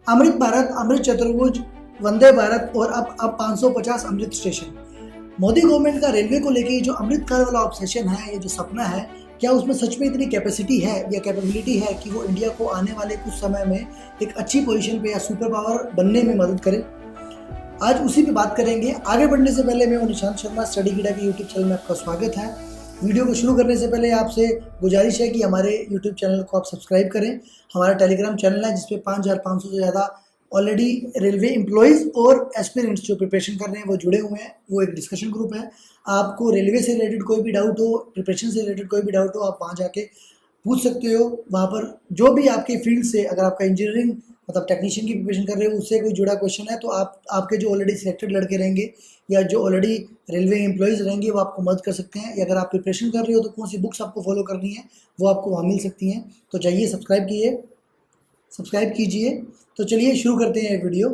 अमृत भारत, अमृत चतुर्भुज, वंदे भारत और अब 550 अमृत स्टेशन। मोदी गवर्नमेंट का रेलवे को लेके जो अमृत काल वाला ऑब्सेशन है, ये जो सपना है, क्या उसमें सच में इतनी कैपेसिटी है या कैपेबिलिटी है कि वो इंडिया को आने वाले कुछ समय में एक अच्छी पोजीशन पे या सुपर पावर बनने में मदद करे? आज उसी पे बात करेंगे। आगे बढ़ने से पहले मैं निशांत शर्मा स्टडी गिडा के यूट्यूब चैनल में आपका स्वागत है। वीडियो को शुरू करने से पहले आपसे गुजारिश है कि हमारे यूट्यूब चैनल को आप सब्सक्राइब करें। हमारा टेलीग्राम चैनल है जिसपे 5500 से ज़्यादा ऑलरेडी रेलवे एम्प्लॉयज़ और एस्पिरेंट्स जो प्रिपरेशन कर रहे हैं वो जुड़े हुए हैं। वो एक डिस्कशन ग्रुप है। आपको रेलवे से रिलेटेड कोई भी डाउट हो, प्रिपरेशन से रिलेटेड कोई भी डाउट हो, आप वहाँ जाके पूछ सकते हो। वहाँ पर जो भी आपके फील्ड से, अगर आपका इंजीनियरिंग मतलब टेक्नीशियन की प्रिपरेशन कर रहे हो, उससे कोई जुड़ा क्वेश्चन है तो आपके जो ऑलरेडी सिलेक्टेड लड़के रहेंगे या जो ऑलरेडी रेलवे एम्प्लॉयज़ रहेंगे वो आपको मदद कर सकते हैं। या अगर आप प्रिपरेशन कर रहे हो तो कौन सी बुक्स आपको फॉलो करनी है वो आपको वहाँ मिल सकती हैं। तो जाइए सब्सक्राइब कीजिए। तो चलिए शुरू करते हैं वीडियो।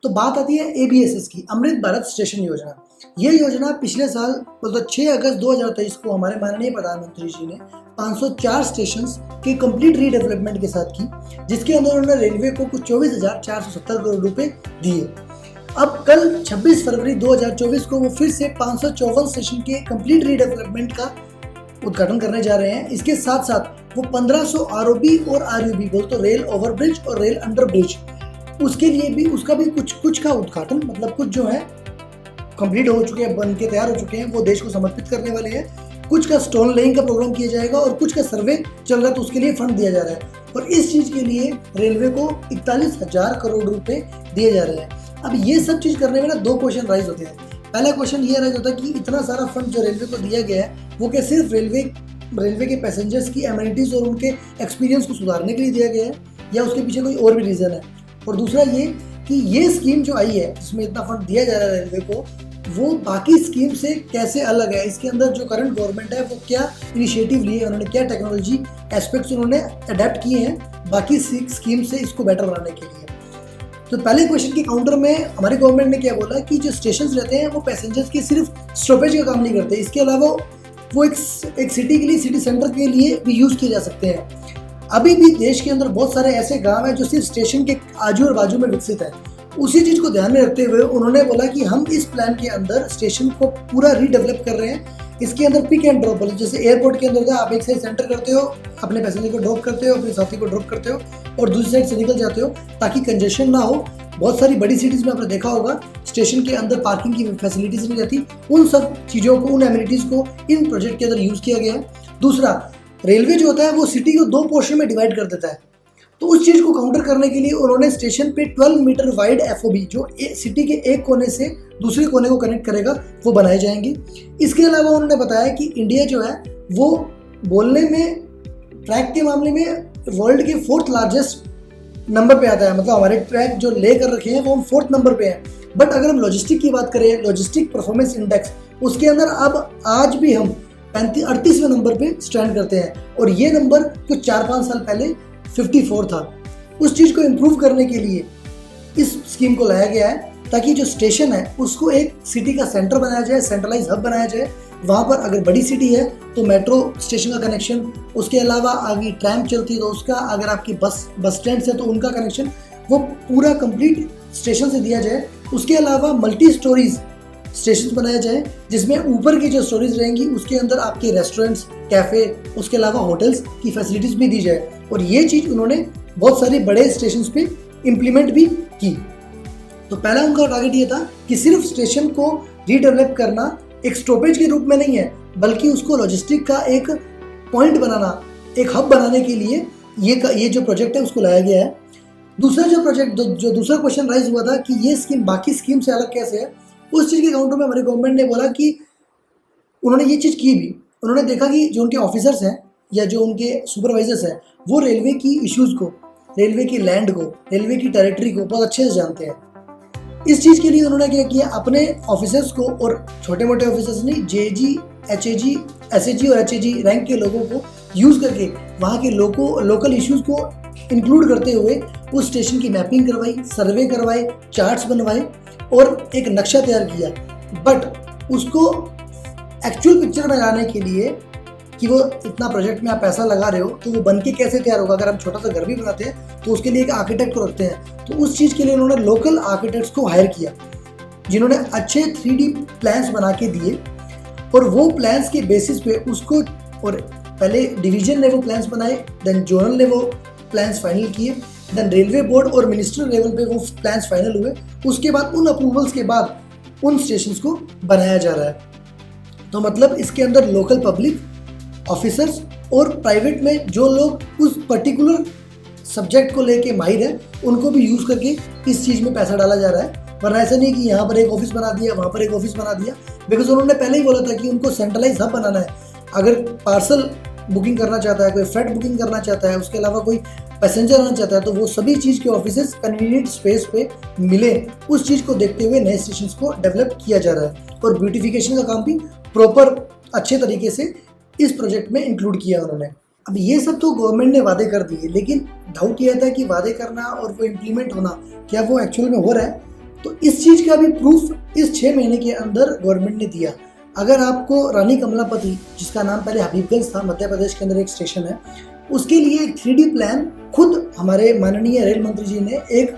तो बात आती है ABSS की, अमृत भारत स्टेशन योजना। ये योजना पिछले साल मतलब 6 अगस्त 2023 को हमारे माननीय प्रधानमंत्री जी ने 504 स्टेशंस के कंप्लीट रीडेवलपमेंट के साथ की, जिसके अंदर उन्होंने रेलवे को कुछ 24,470 करोड़ रुपए दिए। अब कल 26 फरवरी 2024 को वो फिर से 554 स्टेशन के कंप्लीट रीडेवलपमेंट का उद्घाटन करने जा रहे हैं। इसके साथ साथ वो 1500 ROB और RUB बोल तो रेल ओवरब्रिज और रेल अंडर ब्रिज, उसके लिए भी उसका भी कुछ का उद्घाटन मतलब कुछ जो है कंप्लीट हो चुके हैं, बन के तैयार हो चुके हैं, वो देश को समर्पित करने वाले हैं। कुछ का स्टोन लेइंग का प्रोग्राम किया जाएगा और कुछ का सर्वे चल रहा है तो उसके लिए फंड दिया जा रहा है। और इस चीज़ के लिए रेलवे को 41,000 करोड़ रुपए दिए जा रहे हैं। अब ये सब चीज़ करने में ना 2 क्वेश्चन राइज होते हैं। पहला क्वेश्चन ये राइज होता है कि इतना सारा फंड जो रेलवे को दिया गया है वो क्या सिर्फ रेलवे के पैसेंजर्स की एमिनिटीज़ और उनके एक्सपीरियंस को सुधारने के लिए दिया गया है या उसके पीछे कोई और भी रीज़न है? और दूसरा ये कि ये स्कीम जो आई है जिसमें इतना फंड दिया जा रहा है रेलवे को, वो बाकी स्कीम से कैसे अलग है? इसके अंदर जो करंट गवर्नमेंट है वो क्या इनिशिएटिव लिए, उन्होंने क्या टेक्नोलॉजी एस्पेक्ट्स उन्होंने अडेप्ट किए हैं बाकी स्कीम से इसको बेटर बनाने के लिए। तो पहले क्वेश्चन के काउंटर में हमारी गवर्नमेंट ने क्या बोला कि जो स्टेशन रहते हैं वो पैसेंजर्स के सिर्फ स्टॉपेज का काम नहीं करते, इसके अलावा वो एक सिटी के लिए, सिटी सेंटर के लिए भी यूज़ किए जा सकते हैं। अभी भी देश के अंदर बहुत सारे ऐसे गांव हैं जो सिर्फ स्टेशन के आजू और बाजू में विकसित है। उसी चीज़ को ध्यान में रखते हुए उन्होंने बोला कि हम इस प्लान के अंदर स्टेशन को पूरा रीडेवलप कर रहे हैं। इसके अंदर पिक एंड ड्रॉप, जैसे एयरपोर्ट के अंदर आप एक साइड सेंटर करते हो, अपने पैसेंजर को ड्रॉप करते हो, अपने साथी को ड्रॉप करते हो और दूसरी साइड से निकल जाते हो ताकि कंजेशन ना हो। बहुत सारी बड़ी सिटीज़ में आपने देखा होगा स्टेशन के अंदर पार्किंग की फैसिलिटीज़ नहीं रहती। उन सब चीज़ों को, उन एमिनिटीज़ को इन प्रोजेक्ट के अंदर यूज़ किया गया है। दूसरा, रेलवे जो होता है वो सिटी को 2 पोर्शन में डिवाइड कर देता है। तो उस चीज़ को काउंटर करने के लिए उन्होंने स्टेशन पे 12 मीटर वाइड FOB जो सिटी के एक कोने से दूसरे कोने को कनेक्ट करेगा वो बनाए जाएंगे। इसके अलावा उन्होंने बताया कि इंडिया जो है वो बोलने में, ट्रैक के मामले में वर्ल्ड के 4th लार्जेस्ट नंबर पे आता है। मतलब हमारे ट्रैक जो ले कर रखे हैं वो हम 4th नंबर पे हैं। बट अगर हम लॉजिस्टिक की बात करें, लॉजिस्टिक परफॉर्मेंस इंडेक्स, उसके अंदर अब आज भी हम 38वें नंबर पे स्टैंड करते हैं और ये नंबर कुछ 4-5 साल पहले 54 था। उस चीज़ को इम्प्रूव करने के लिए इस स्कीम को लाया गया है ताकि जो स्टेशन है उसको एक सिटी का सेंटर बनाया जाए, सेंट्रलाइज हब बनाया जाए। वहाँ पर अगर बड़ी सिटी है तो मेट्रो स्टेशन का कनेक्शन, उसके अलावा आगे ट्रैम चलती है तो उसका, अगर आपकी बस स्टैंड से तो उनका कनेक्शन, वो पूरा कंप्लीट स्टेशन से दिया जाए। उसके अलावा मल्टी स्टोरीज स्टेशन बनाया जाए जिसमें ऊपर की जो स्टोरीज रहेंगी उसके अंदर आपके रेस्टोरेंट्स, कैफ़े, उसके अलावा होटल्स की फैसिलिटीज़ भी दी जाए। और ये चीज़ उन्होंने बहुत सारे बड़े स्टेशन पे इम्प्लीमेंट भी की। तो पहला उनका टारगेट ये था कि सिर्फ स्टेशन को रीडेवलप करना एक स्टॉपेज के रूप में नहीं है, बल्कि उसको लॉजिस्टिक का एक पॉइंट बनाना, एक हब बनाने के लिए ये जो प्रोजेक्ट है उसको लाया गया है। दूसरा जो प्रोजेक्ट, जो दूसरा क्वेश्चन राइज हुआ था कि ये स्कीम बाकी स्कीम से अलग कैसे है, उस चीज़ के काउंटर में हमारी गवर्नमेंट ने बोला कि उन्होंने ये चीज़ की भी। उन्होंने देखा कि जो उनके ऑफिसर्स हैं या जो उनके सुपरवाइजर्स हैं वो रेलवे की इश्यूज़ को, रेलवे की लैंड को, रेलवे की टेरिटरी को बहुत अच्छे से जानते हैं। इस चीज़ के लिए उन्होंने क्या किया, अपने ऑफिसर्स को, और छोटे मोटे ऑफिसर्स नहीं, JG, HAG, SAG और HAG रैंक के लोगों को यूज़ करके वहाँ के लोकल इश्यूज़ को इंक्लूड करते हुए उस स्टेशन की मैपिंग करवाई, सर्वे करवाए, चार्ट्स बनवाए और एक नक्शा तैयार किया। बट उसको एक्चुअल पिक्चर में लाने के लिए कि वो इतना प्रोजेक्ट में आप पैसा लगा रहे हो तो वो बन के कैसे तैयार होगा। अगर हम छोटा सा घर भी बनाते हैं तो उसके लिए एक आर्किटेक्ट को रखते हैं, तो उस चीज़ के लिए उन्होंने लोकल आर्किटेक्ट्स को हायर किया जिन्होंने अच्छे 3D प्लान्स बना के दिए, और वो प्लान्स के बेसिस पे उसको, और पहले डिवीजन ने वो प्लान्स बनाए, देन जोनल ने वो प्लान्स फाइनल किए, देन रेलवे बोर्ड और मिनिस्ट्रियल लेवल पे वो प्लान्स फाइनल हुए। उसके बाद उन अप्रूवल्स के बाद उन स्टेशंस को बनाया जा रहा है। तो मतलब इसके अंदर लोकल पब्लिक ऑफिसर्स और प्राइवेट में जो लोग उस पर्टिकुलर सब्जेक्ट को लेके माहिर है उनको भी यूज़ करके इस चीज़ में पैसा डाला जा रहा है। वरना ऐसा नहीं कि यहाँ पर एक ऑफिस बना दिया, वहाँ पर एक ऑफिस बना दिया, बिकॉज उन्होंने पहले ही बोला था कि उनको सेंट्रलाइज हब बनाना है। अगर पार्सल बुकिंग करना चाहता है, कोई फ्लाइट बुकिंग करना चाहता है, उसके अलावा कोई पैसेंजर आना चाहता है, तो वो सभी चीज़ के ऑफिसेस कन्वीनियंट स्पेस पे मिले, उस चीज़ को देखते हुए नए स्टेशन को डेवलप किया जा रहा है। और ब्यूटिफिकेशन का काम भी प्रॉपर अच्छे तरीके से इस प्रोजेक्ट में इंक्लूड किया उन्होंने। अब ये सब तो गवर्नमेंट ने वादे कर दिए, लेकिन डाउट ये आता है कि वादे करना और वो इम्प्लीमेंट होना, क्या वो एक्चुअल में हो रहा है? तो इस चीज़ का भी प्रूफ इस 6 महीने के अंदर गवर्नमेंट ने दिया। अगर आपको रानी कमलापति, जिसका नाम पहले हबीबगंज था, मध्य प्रदेश के अंदर एक स्टेशन है, उसके लिए एक 3D प्लान खुद हमारे माननीय रेल मंत्री जी ने एक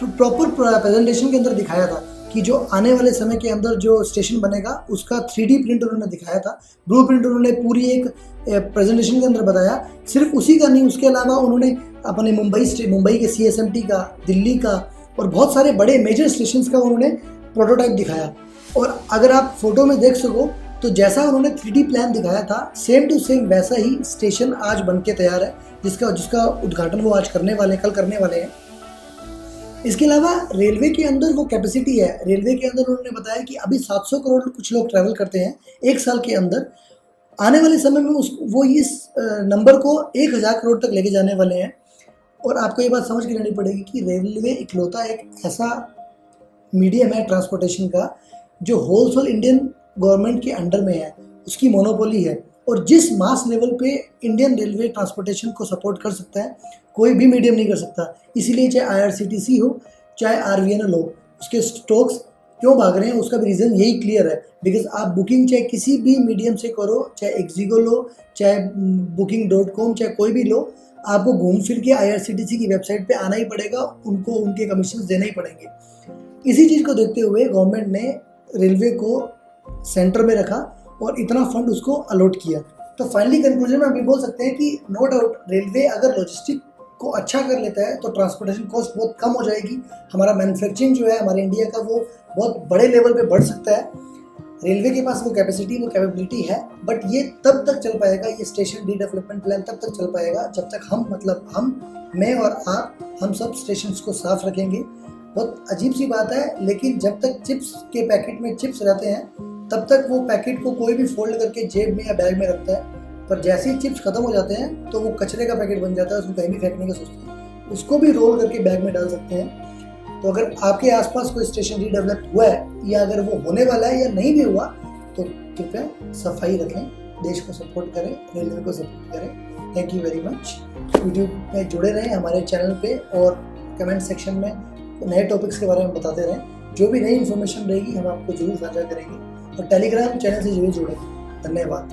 प्रॉपर प्रेजेंटेशन के अंदर दिखाया था कि जो आने वाले समय के अंदर जो स्टेशन बनेगा उसका 3D प्रिंट उन्होंने दिखाया था, ब्लू प्रिंट उन्होंने पूरी एक प्रेजेंटेशन के अंदर बताया। सिर्फ उसी का नहीं, उसके अलावा उन्होंने अपने मुंबई के CSMT का, दिल्ली का और बहुत सारे बड़े मेजर स्टेशंस का उन्होंने प्रोटोटाइप दिखाया। और अगर आप फोटो में देख सको तो जैसा उन्होंने 3D प्लान दिखाया था, सेम टू सेम वैसा ही स्टेशन आज बन के तैयार है, जिसका उद्घाटन वो आज करने वाले, कल करने वाले हैं। इसके अलावा रेलवे के अंदर वो कैपेसिटी है, रेलवे के अंदर उन्होंने बताया कि अभी 700 करोड़ कुछ लोग ट्रैवल करते हैं एक साल के अंदर। आने वाले समय में वो इस नंबर को 1000 करोड़ तक लेके जाने वाले हैं। और आपको ये बात समझ के लेनी पड़ेगी कि रेलवे इकलौता एक ऐसा मीडियम है ट्रांसपोर्टेशन का जो होलसेल इंडियन गवर्नमेंट के अंडर में है, उसकी मोनोपोली है, और जिस मास लेवल पे इंडियन रेलवे ट्रांसपोर्टेशन को सपोर्ट कर सकता है कोई भी मीडियम नहीं कर सकता। इसीलिए चाहे IRCTC हो, चाहे RVNL हो, उसके स्टॉक्स क्यों भाग रहे हैं उसका भी रीज़न यही क्लियर है। बिकॉज आप बुकिंग चाहे किसी भी मीडियम से करो, चाहे एक्जिगो लो, चाहे booking.com, चाहे कोई भी लो, आपको घूम फिर के IRCTC की वेबसाइट पे आना ही पड़ेगा, उनको उनके कमीशन देने ही पड़ेंगे। इसी चीज़ को देखते हुए गवर्नमेंट ने रेलवे को सेंटर में रखा और इतना फंड उसको अलॉट किया। तो फाइनली कंक्लूजन में हम ये बोल सकते हैं कि नो डाउट रेलवे अगर लॉजिस्टिक को अच्छा कर लेता है तो ट्रांसपोर्टेशन कॉस्ट बहुत कम हो जाएगी। हमारा मैन्युफैक्चरिंग जो है हमारे इंडिया का वो बहुत बड़े लेवल पे बढ़ सकता है। रेलवे के पास वो कैपेसिटी, वो कैपेबिलिटी है, बट ये तब तक चल पाएगा, ये स्टेशन रीडेवलपमेंट प्लान तब तक चल पाएगा जब तक मैं और आप, हम सब स्टेशंस को साफ रखेंगे। बहुत अजीब सी बात है, लेकिन जब तक चिप्स के पैकेट में चिप्स रहते हैं तब तक वो पैकेट को कोई भी फोल्ड करके जेब में या बैग में रखता है, पर जैसे ही चिप्स खत्म हो जाते हैं तो वो कचरे का पैकेट बन जाता है, उसको कहीं भी फेंकने का सोचते हैं, उसको भी रोल करके बैग में डाल सकते हैं। तो अगर आपके आसपास कोई स्टेशन रीडेवलप हुआ है या अगर वो होने वाला है या नहीं भी हुआ तो कृपया सफाई रखें, देश को सपोर्ट करें, रेलवे को सपोर्ट करें। Thank you very much. YouTube में जुड़े रहें हमारे चैनल पे और कमेंट सेक्शन में नए टॉपिक्स के बारे में बताते रहें। जो भी नई इन्फॉर्मेशन रहेगी हम आपको जरूर साझा करेंगे, और टेलीग्राम चैनल से जरूर जुड़ें। धन्यवाद।